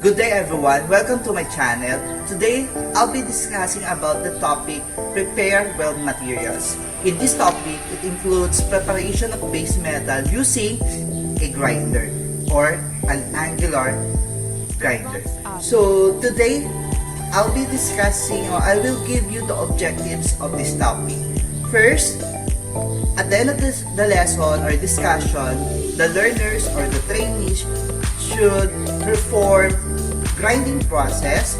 Good day everyone, welcome to my channel. Today, I'll be discussing about the topic Prepare Weld Materials. In this topic, it includes preparation of base metal using a grinder or an angular grinder. So today, I'll be discussing or I will give you the objectives of this topic. First, at the end of the lesson or discussion, the learners or the trainees should perform grinding process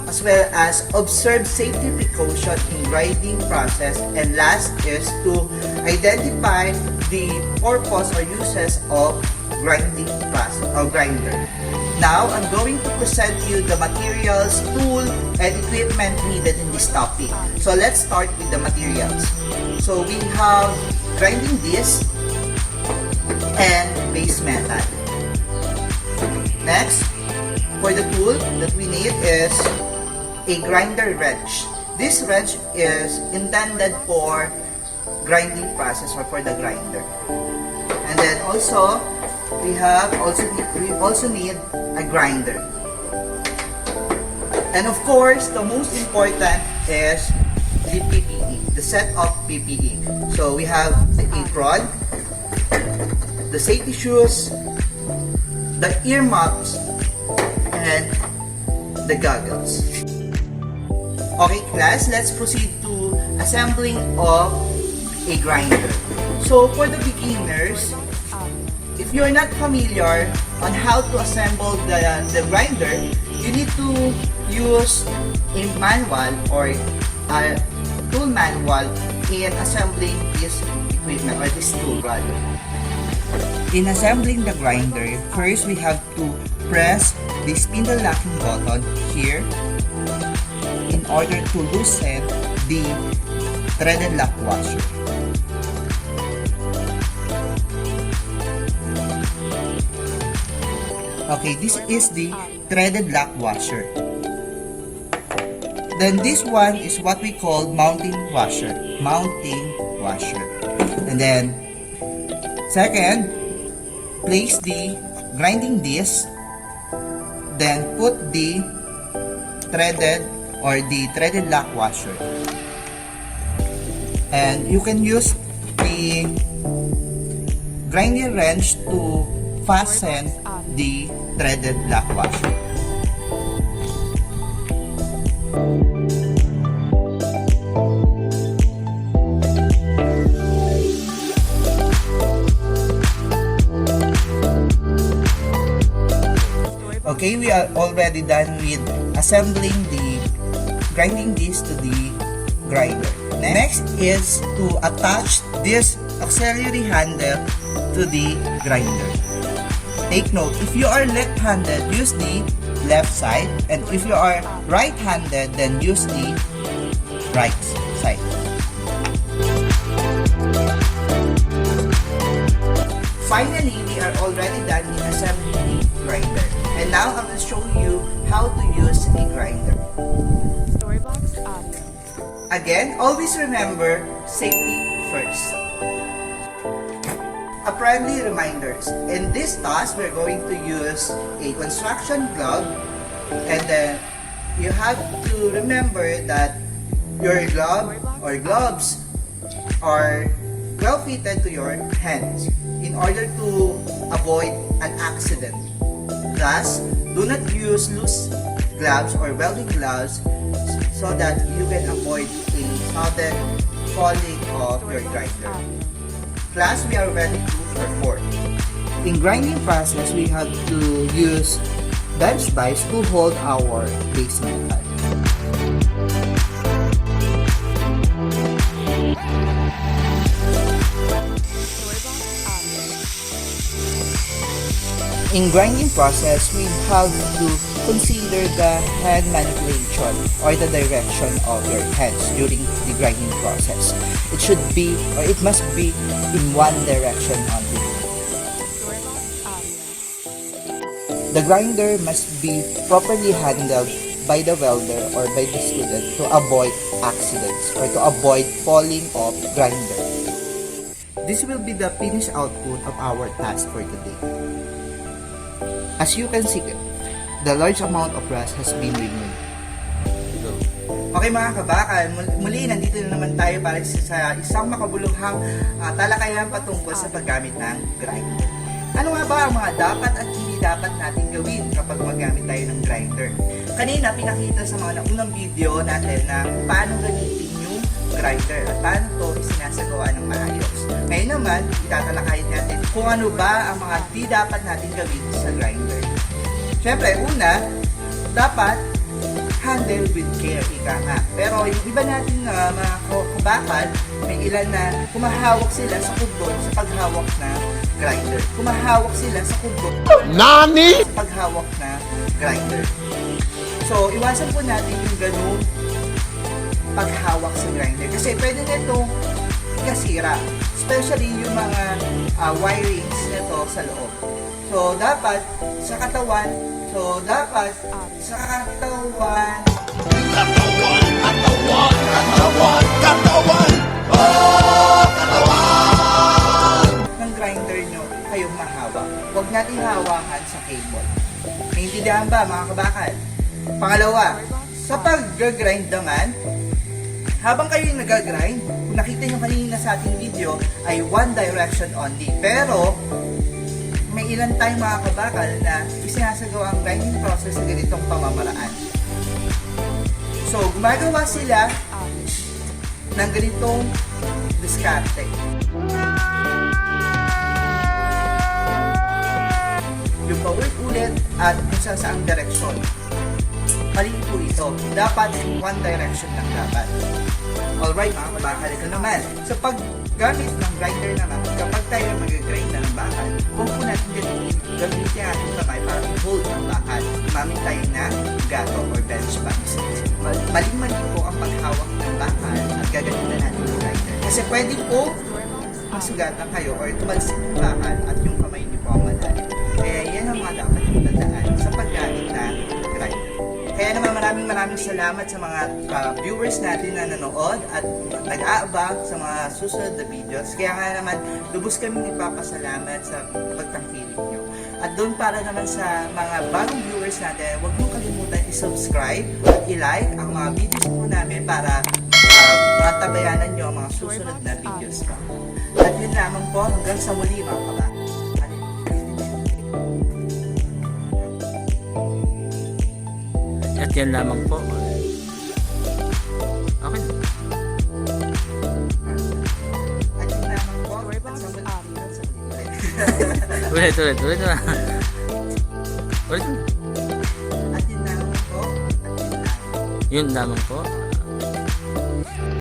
as well as observe safety precaution in grinding process, and last is to identify the purpose or uses of grinding process or grinder. Now, I'm going to present you the materials, tool, and equipment needed in this topic. So let's start with the materials. So we have grinding disc and base metal. Next, for the tool that we need is a grinder wrench. This wrench is intended for grinding process or for the grinder. And then also, we also need a grinder. And of course, the most important is the PPE, the set of PPE. So we have the apron, the safety shoes, the ear muffs, and the goggles. Okay class, let's proceed to assembling of a grinder. So for the beginners, if you're not familiar on how to assemble the grinder, you need to use a manual or a tool manual in assembling this equipment or this tool rather. In assembling the grinder, first we have to press the spindle locking button here in order to loosen the threaded lock washer. Okay, this is the threaded lock washer. Then this one is what we call mounting washer. And then second, place the grinding disc, then put the threaded lock washer. And you can use the grinding wrench to fasten the threaded lock washer. Okay, we are already done with assembling the grinding disc to the grinder. Next is to attach this auxiliary handle to the grinder. Take note, if you are left-handed, use the left side, and if you are right-handed, then use the right side. Finally, we are already done in assembling the grinder. And now I will show you how to use a grinder. Again, always remember safety first. A friendly reminders. In this task, we're going to use a construction glove, and then you have to remember that your glove or gloves are well fitted to your hands in order to avoid an accident. Thus, do not use loose gloves or welding gloves so that you can avoid a sudden falling of your grinder. Class, we are ready to perform. In grinding process, we have to use bench vise to hold our base metal. In grinding process, we have to consider the hand manipulation or the direction of your hands during the grinding process. It should be or it must be in one direction only. The grinder must be properly handled by the welder or by the student to avoid accidents or to avoid falling off grinder. This will be the finished output of our task for today. As you can see, the large amount of rust has been removed. Okay mga kabakal, muli nandito na naman tayo para sa isang makabuluhang talakayan patungkol sa paggamit ng grinder. Ano nga ba ang mga dapat at hindi dapat natin gawin kapag magamit tayo ng grinder? Kanina pinakita sa mga naunang video natin na paano gamitin yung grinder at paano ito isinasagawa ng maayos. Ngayon naman, itatalakayin natin kung ano ba ang mga di dapat natin gawin sa grinder. Siyempre, una, dapat handle with care, ika nga. Pero yung iba natin mga kabakal, may ilan na kumahawak sila sa kubot sa paghawak na grinder. Kumahawak sila sa kubot Nani? sa paghawak na grinder. So, iwasan po natin yung ganung paghawak sa grinder. Kasi pwede na itong ikasira. Especially yung mga wirings nito sa loob. So, dapat sa katawan, ng grinder nyo kayong mahawak. Huwag natin hawakan sa cable. Naintindihan ba mga kabakal? Pangalawa, sa pag-grind naman, habang kayo yung nag-grind, kung nakita nyo kanina sa ating video, ay one direction only. Pero, may ilan tayong mga kabakal na isinasagawa ang grinding process sa ganitong pamamaraan. So, gumagawa sila ng ganitong diskarte. Yung paulit-ulit at kung saan saang direksyon. Mali po ito. Dapat one direction lang dapat. Alright mga kabakal, ito naman. Sa paggamit ng grinder naman, kapag tayo mag-grind ng bakal, huwag po natin gamitin ating kamay para i-hold ang bakal. Gumamit tayo ng gato or bench bands. Maling-mali po ang paghawak ng bakal at gagamitan natin ng grinder. Kasi pwede po masugatan kayo or tumalsik yung bakal at yung kamay niyo po ang malalim. Kaya yan ang mga dapat yung tandaan sa paggamit ng grinder. Kaya naman maraming salamat sa mga viewers natin na nanood at nag-aabang sa mga susunod na videos. Kaya nga naman, lubos kami ipapasalamat sa pagtangkilik nyo. At doon para naman sa mga bagong viewers natin, huwag mong kalimutan i-subscribe at i-like ang mga videos po namin para matabayanan nyo ang mga susunod na videos pa. At yun lamang po, hanggang sa muli mga kabakal. At yan lamang po. Okay. At yun lamang po, hanggang sa muli. Ulit. Ulit. At yun lamang po, Yun lamang po.